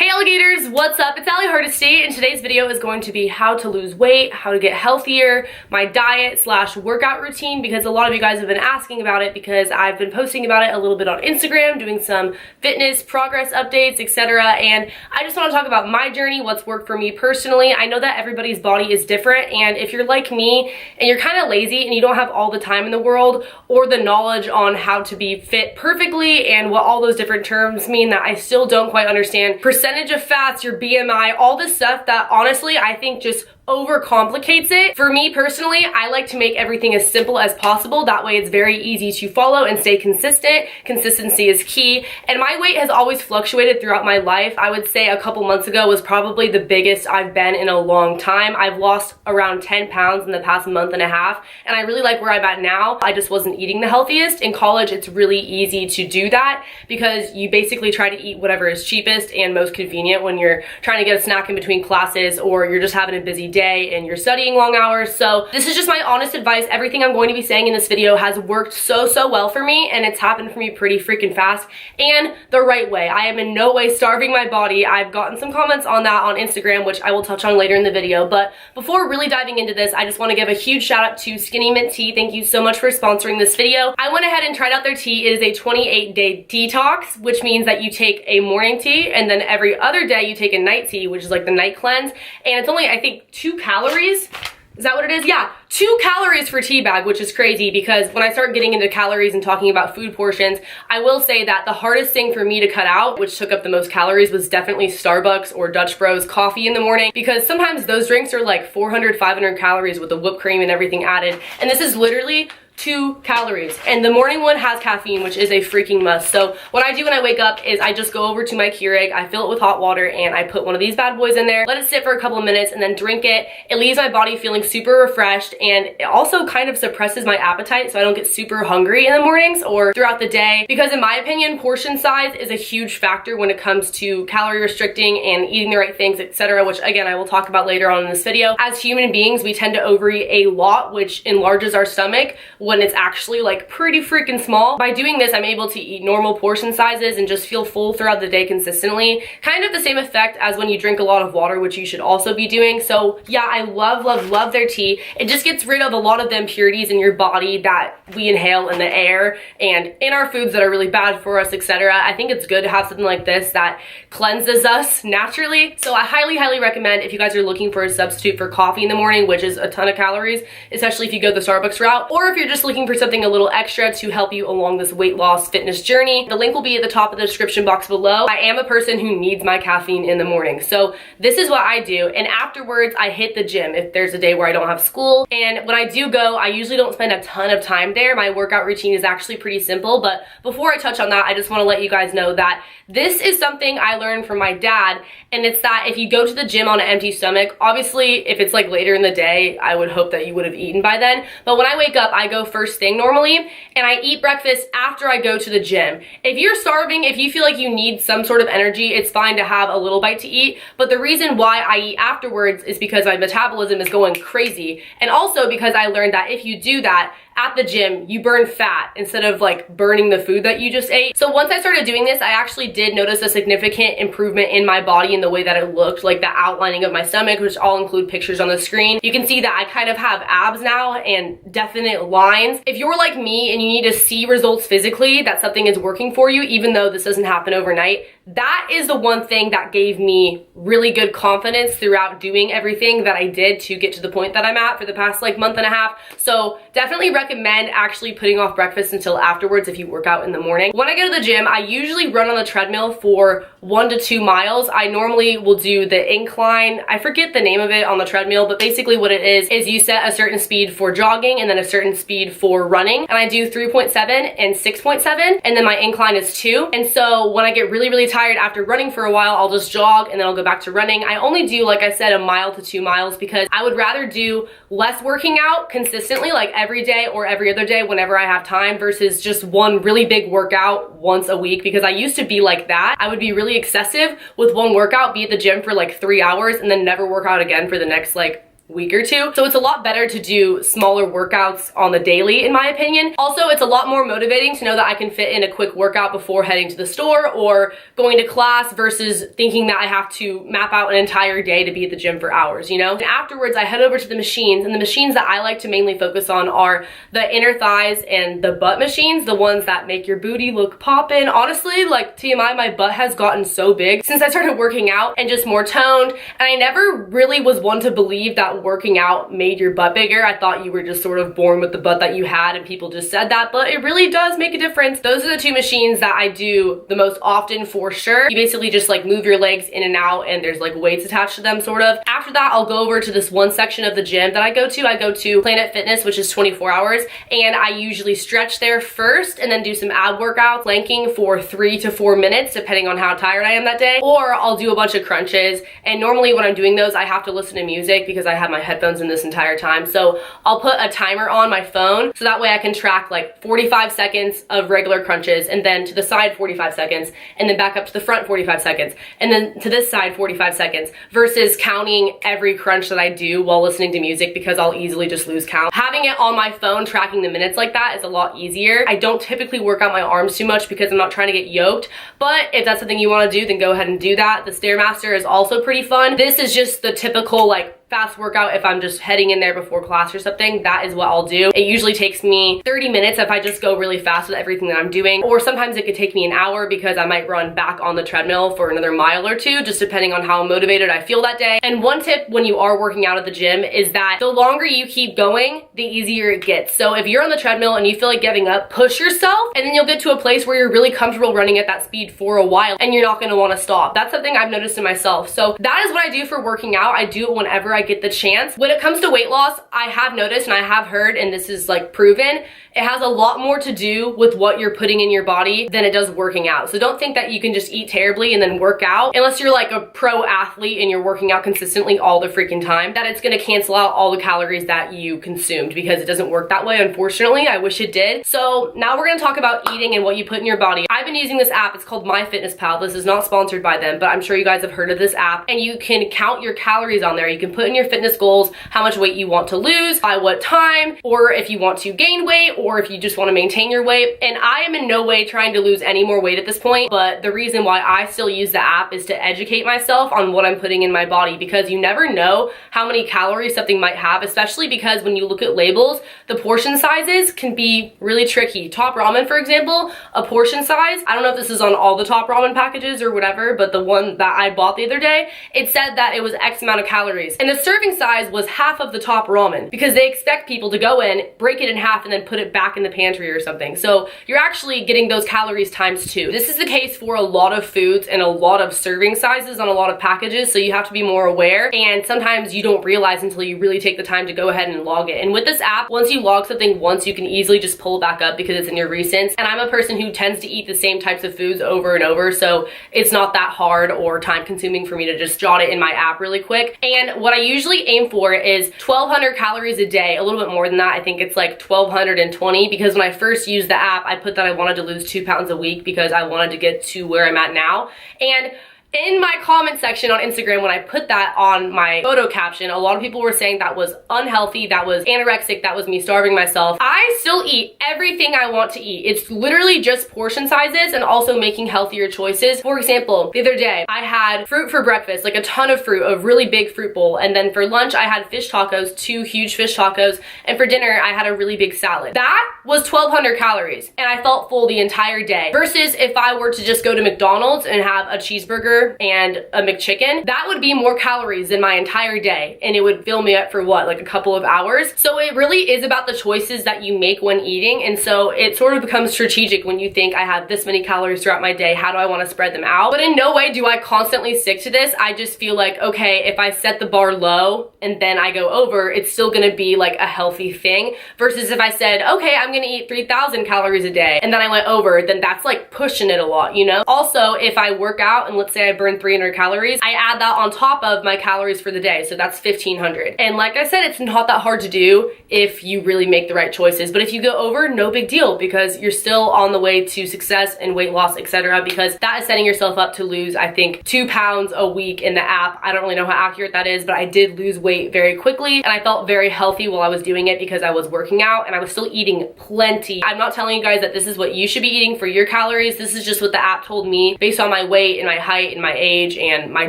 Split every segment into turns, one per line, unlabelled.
Hey alligators, what's up? It's Allie Hardesty, and today's video is going to be how to lose weight, how to get healthier, my diet slash workout routine, because a lot of you guys have been asking about it because I've been posting about it a little bit on Instagram, doing some fitness progress updates, etc. And I just want to talk about my journey, what's worked for me personally. I know that everybody's body is different, and if you're like me and you're kind of lazy and you don't have all the time in the world or the knowledge on how to be fit perfectly and what all those different terms mean that I still don't quite understand, percentage of fats, your BMI, all this stuff that honestly I think just overcomplicates it. For me personally, I like to make everything as simple as possible. That way it's very easy to follow and stay consistent. Consistency is key. And my weight has always fluctuated throughout my life. I would say a couple months ago was probably the biggest I've been in a long time. I've lost around 10 pounds in the past month and a half, and I really like where I'm at now. I just wasn't eating the healthiest. In college, it's really easy to do that because you basically try to eat whatever is cheapest and most convenient when you're trying to get a snack in between classes or you're just having a busy day and you're studying long hours. So this is just my honest advice. Everything I'm going to be saying in this video has worked so well for me, and it's happened for me pretty freaking fast and the right way. I am in no way starving my body. I've gotten some comments on that on Instagram, which I will touch on later in the video. But before really diving into this, I just want to give a huge shout out to Skinny Mint Tea. Thank you so much for sponsoring this video. I went ahead and tried out their tea. It is a 28-day detox, which means that you take a morning tea and then every other day you take a night tea, which is like the night cleanse. And it's only, I think, 2 calories. Is that what it is? Yeah, 2 calories for tea bag, which is crazy because when I start getting into calories and talking about food portions, I will say that the hardest thing for me to cut out, which took up the most calories, was definitely Starbucks or Dutch Bros coffee in the morning, because sometimes those drinks are like 400, 500 calories with the whipped cream and everything added. And this is literally 2 calories, and the morning one has caffeine, which is a freaking must. So what I do when I wake up is I just go over to my Keurig, I fill it with hot water, and I put one of these bad boys in there, let it sit for a couple of minutes, and then drink it. It leaves my body feeling super refreshed, and it also kind of suppresses my appetite so I don't get super hungry in the mornings or throughout the day, because in my opinion, portion size is a huge factor when it comes to calorie restricting and eating the right things, etc., which again I will talk about later on in this video. As human beings, we tend to overeat a lot, which enlarges our stomach when it's actually like pretty freaking small. By doing this, I'm able to eat normal portion sizes and just feel full throughout the day consistently. Kind of the same effect as when you drink a lot of water, which you should also be doing. So yeah, I love their tea. It just gets rid of a lot of the impurities in your body that we inhale in the air and in our foods that are really bad for us, etc. I think it's good to have something like this that cleanses us naturally. So I highly recommend if you guys are looking for a substitute for coffee in the morning, which is a ton of calories, especially if you go the Starbucks route, or if you're just looking for something a little extra to help you along this weight loss fitness journey. The link will be at the top of the description box below. I am a person who needs my caffeine in the morning, so this is what I do, and afterwards I hit the gym if there's a day where I don't have school. And when I do go, I usually don't spend a ton of time there. My workout routine is actually pretty simple, but before I touch on that, I just want to let you guys know that this is something I learned from my dad, and it's that if you go to the gym on an empty stomach, obviously if it's like later in the day, I would hope that you would have eaten by then, but when I wake up, I go first thing normally, and I eat breakfast after I go to the gym. If you're starving, if you feel like you need some sort of energy, it's fine to have a little bite to eat, but the reason why I eat afterwards is because my metabolism is going crazy, and also because I learned that if you do that at the gym, you burn fat instead of like burning the food that you just ate. So once I started doing this, I actually did notice a significant improvement in my body in the way that it looked, like the outlining of my stomach, which I'll include pictures on the screen. You can see that I kind of have abs now and definite lines. If you're like me and you need to see results physically, that something is working for you, even though this doesn't happen overnight, that is the one thing that gave me really good confidence throughout doing everything that I did to get to the point that I'm at for the past like month and a half. So definitely recommend actually putting off breakfast until afterwards if you work out in the morning. When I go to the gym, I usually run on the treadmill for 1 to 2 miles. I normally will do the incline. I forget the name of it on the treadmill, but basically what it is you set a certain speed for jogging and then a certain speed for running. And I do 3.7 and 6.7, and then my incline is 2. And so when I get really tired after running for a while, I'll just jog and then I'll go back to running. I only do, like I said, 1 mile to 2 miles because I would rather do less working out consistently, like every day or every other day whenever I have time, versus just one really big workout once a week, because I used to be like that. I would be really excessive with one workout, be at the gym for like 3 hours and then never work out again for the next like week or two. So it's a lot better to do smaller workouts on the daily, in my opinion. Also, it's a lot more motivating to know that I can fit in a quick workout before heading to the store or going to class versus thinking that I have to map out an entire day to be at the gym for hours, you know? And afterwards, I head over to the machines, and the machines that I like to mainly focus on are the inner thighs and the butt machines, the ones that make your booty look poppin'. Honestly, like TMI, my butt has gotten so big since I started working out and just more toned, and I never really was one to believe that working out made your butt bigger. I thought you were just sort of born with the butt that you had and people just said that, but it really does make a difference. Those are the two machines that I do the most often for sure. You basically just like move your legs in and out and there's like weights attached to them sort of. After that, I'll go over to this one section of the gym that I go to. I go to Planet Fitness, which is 24 hours, and I usually stretch there first and then do some ab workouts, planking for 3 to 4 minutes depending on how tired I am that day, or I'll do a bunch of crunches. And normally when I'm doing those, I have to listen to music because I have my headphones in this entire time. So I'll put a timer on my phone so that way I can track like 45 seconds of regular crunches, and then to the side 45 seconds, and then back up to the front 45 seconds, and then to this side 45 seconds, versus counting every crunch that I do while listening to music because I'll easily just lose count. Having it on my phone tracking the minutes like that is a lot easier. I don't typically work out my arms too much because I'm not trying to get yoked, but if that's something you want to do, then go ahead and do that. The Stairmaster is also pretty fun. This is just the typical like fast workout if I'm just heading in there before class or something. That is what I'll do. It usually takes me 30 minutes if I just go really fast with everything that I'm doing, or sometimes it could take me an hour because I might run back on the treadmill for another mile or two, just depending on how motivated I feel that day. And one tip when you are working out at the gym is that the longer you keep going, the easier it gets. So if you're on the treadmill and you feel like giving up, push yourself, and then you'll get to a place where you're really comfortable running at that speed for a while and you're not going to want to stop. That's something I've noticed in myself. So that is what I do for working out. I do it whenever I get the chance. When it comes to weight loss, I have noticed and I have heard, and this is like proven, it has a lot more to do with what you're putting in your body than it does working out. So don't think that you can just eat terribly and then work out, unless you're like a pro athlete and you're working out consistently all the freaking time, that it's gonna cancel out all the calories that you consumed, because it doesn't work that way, unfortunately. I wish it did. So now we're gonna talk about eating and what you put in your body. I've been using this app. It's called MyFitnessPal. This is not sponsored by them, but I'm sure you guys have heard of this app, and you can count your calories on there. You can put in your fitness goals, how much weight you want to lose, by what time, or if you want to gain weight, or if you just want to maintain your weight. And I am in no way trying to lose any more weight at this point, but the reason why I still use the app is to educate myself on what I'm putting in my body, because you never know how many calories something might have, especially because when you look at labels, the portion sizes can be really tricky. Top Ramen, for example, a portion size, I don't know if this is on all the Top Ramen packages or whatever, but the one that I bought the other day, it said that it was X amount of calories, and the serving size was half of the Top Ramen, because they expect people to go in, break it in half, and then put it back in the pantry or something. So you're actually getting those calories times 2. This is the case for a lot of foods and a lot of serving sizes on a lot of packages, so you have to be more aware, and sometimes you don't realize until you really take the time to go ahead and log it. And with this app, once you log something once, you can easily just pull it back up because it's in your recents. And I'm a person who tends to eat the same types of foods over and over, so it's not that hard or time consuming for me to just jot it in my app really quick. And what I usually aim for is 1,200 calories a day, a little bit more than that. I think it's like 1,220, because when I first used the app, I put that I wanted to lose 2 pounds a week because I wanted to get to where I'm at now. And in my comment section on Instagram, when I put that on my photo caption, a lot of people were saying that was unhealthy, that was anorexic, that was me starving myself. I still eat everything I want to eat. It's literally just portion sizes and also making healthier choices. For example, the other day, I had fruit for breakfast, like a ton of fruit, a really big fruit bowl. And then for lunch, I had fish tacos, 2 huge fish tacos. And for dinner, I had a really big salad. That was 1,200 calories, and I felt full the entire day. Versus if I were to just go to McDonald's and have a cheeseburger and a McChicken, that would be more calories than my entire day, and it would fill me up for what, like a couple of hours. So it really is about the choices that you make when eating, and so it sort of becomes strategic when you think, I have this many calories throughout my day, how do I want to spread them out? But in no way do I constantly stick to this. I just feel like, okay, if I set the bar low and then I go over, it's still gonna be like a healthy thing, versus if I said, okay, I'm gonna eat 3,000 calories a day and then I went over, then that's like pushing it a lot, you know? Also, if I work out and let's say say I burn 300 calories, I add that on top of my calories for the day. So that's 1,500. And like I said, it's not that hard to do if you really make the right choices. But if you go over, no big deal, because you're still on the way to success and weight loss, etc. Because that is setting yourself up to lose, I think, 2 pounds a week in the app. I don't really know how accurate that is, but I did lose weight very quickly and I felt very healthy while I was doing it because I was working out and I was still eating plenty. I'm not telling you guys that this is what you should be eating for your calories. This is just what the app told me based on my weight and my height and my age and my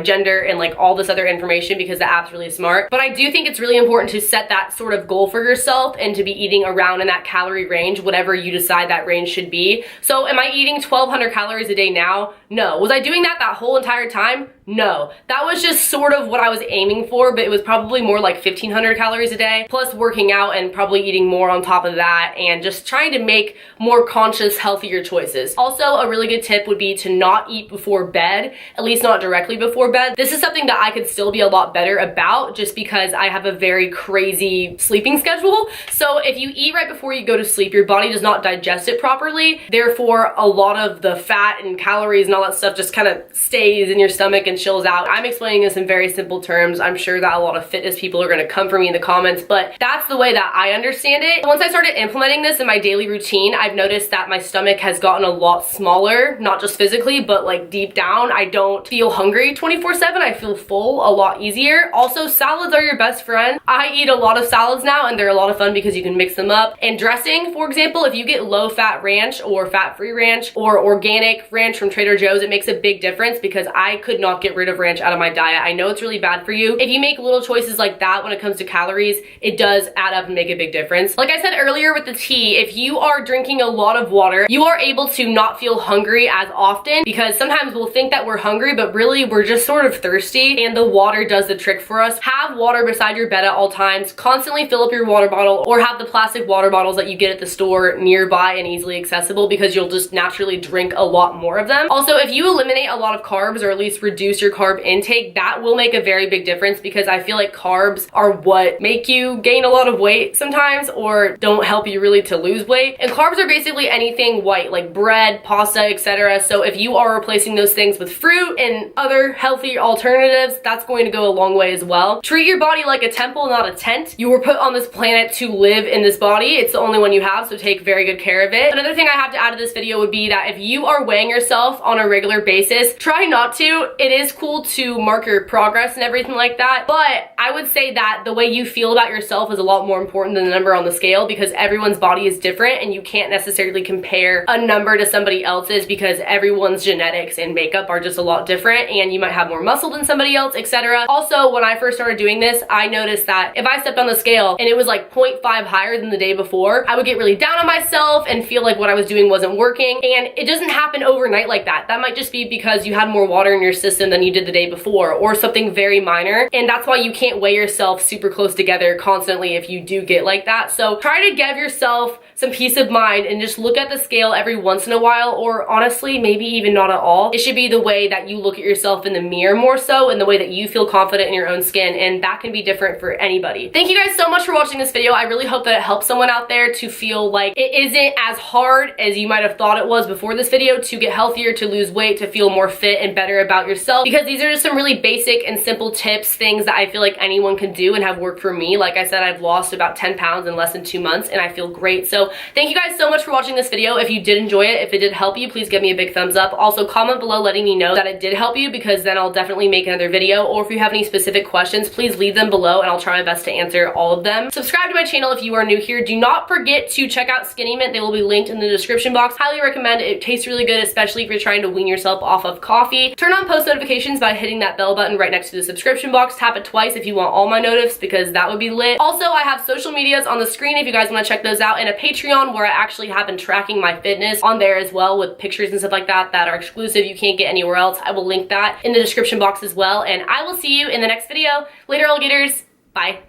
gender and like all this other information, because the app's really smart. But I do think it's really important to set that sort of goal for yourself and to be eating around in that calorie range, whatever you decide that range should be. So am I eating 1,200 calories a day now? No. Was I doing that whole entire time? No. That was just sort of what I was aiming for, but it was probably more like 1,500 calories a day, plus working out and probably eating more on top of that and just trying to make more conscious, healthier choices. Also, a really good tip would be to not eat before bed, at least not directly before bed. This is something that I could still be a lot better about just because I have a very crazy sleeping schedule. So if you eat right before you go to sleep, your body does not digest it properly. Therefore, a lot of the fat and calories and all that stuff just kind of stays in your stomach and chills out. I'm explaining this in very simple terms. I'm sure that a lot of fitness people are going to come for me in the comments, but that's the way that I understand it. Once I started implementing this in my daily routine, I've noticed that my stomach has gotten a lot smaller, not just physically, but like deep down. I don't feel hungry 24/7. I feel full a lot easier. Also, salads are your best friend. I eat a lot of salads now and they're a lot of fun because you can mix them up. And dressing, for example, if you get low fat ranch or fat-free ranch or organic ranch from Trader Joe's, it makes a big difference because I could not get rid of ranch out of my diet. I know it's really bad for you. If you make little choices like that when it comes to calories, it does add up and make a big difference. Like I said earlier with the tea, if you are drinking a lot of water, you are able to not feel hungry as often, because sometimes we'll think that we're hungry, but really we're just sort of thirsty, and the water does the trick for us. Have water beside your bed at all times. Constantly fill up your water bottle, or have the plastic water bottles that you get at the store nearby and easily accessible, because you'll just naturally drink a lot more of them. Also, if you eliminate a lot of carbs, or at least reduce your carb intake, that will make a very big difference, because I feel like carbs are what make you gain a lot of weight sometimes, or don't help you really to lose weight. And carbs are basically anything white, like bread, pasta, etc. So if you are replacing those things with fruit and other healthy alternatives, that's going to go a long way as well. Treat your body like a temple, not a tent. You were put on this planet to live in this body. It's the only one you have, so take very good care of it. Another thing I have to add to this video would be that if you are weighing yourself on a regular basis, try not to. It is cool to mark your progress and everything like that, but I would say that the way you feel about yourself is a lot more important than the number on the scale, because everyone's body is different and you can't necessarily compare a number to somebody else's, because everyone's genetics and makeup are just a lot different, and you might have more muscle than somebody else, etc. Also, when I first started doing this, I noticed that if I stepped on the scale and it was like 0.5 higher than the day before, I would get really down on myself and feel like what I was doing wasn't working. And it doesn't happen overnight like that. That might just be because you had more water in your system than you did the day before, or something very minor. And that's why you can't weigh yourself super close together constantly if you do get like that. So try to give yourself some peace of mind and just look at the scale every once in a while, or honestly, maybe even not at all. It should be the way that you look at yourself in the mirror more so, and the way that you feel confident in your own skin, and that can be different for anybody. Thank you guys so much for watching this video. I really hope that it helps someone out there to feel like it isn't as hard as you might have thought it was before this video to get healthier, to lose weight, to feel more fit and better about yourself, because these are just some really basic and simple tips, things that I feel like anyone can do and have worked for me. Like I said, I've lost about 10 pounds in less than 2 months and I feel great. So thank you guys so much for watching this video. If you did enjoy it, if it did help you, please give me a big thumbs up. Also, comment below letting me know that it did help you, because then I'll definitely make another video. Or if you have any specific questions, please leave them below and I'll try my best to answer all of them. Subscribe to my channel if you are new here. Do not forget to check out Skinny Mint. They will be linked in the description box. Highly recommend it. It tastes really good, especially if you're trying to wean yourself off of coffee. Turn on post notifications by hitting that bell button right next to the subscription box. Tap it twice if you want all my notifs, because that would be lit. Also, I have social medias on the screen if you guys want to check those out, and a Patreon where I actually have been tracking my fitness on there as well, with pictures and stuff like that that are exclusive, you can't get anywhere else. I will link that in the description box as well, and I will see you in the next video. Later, alligators. Bye.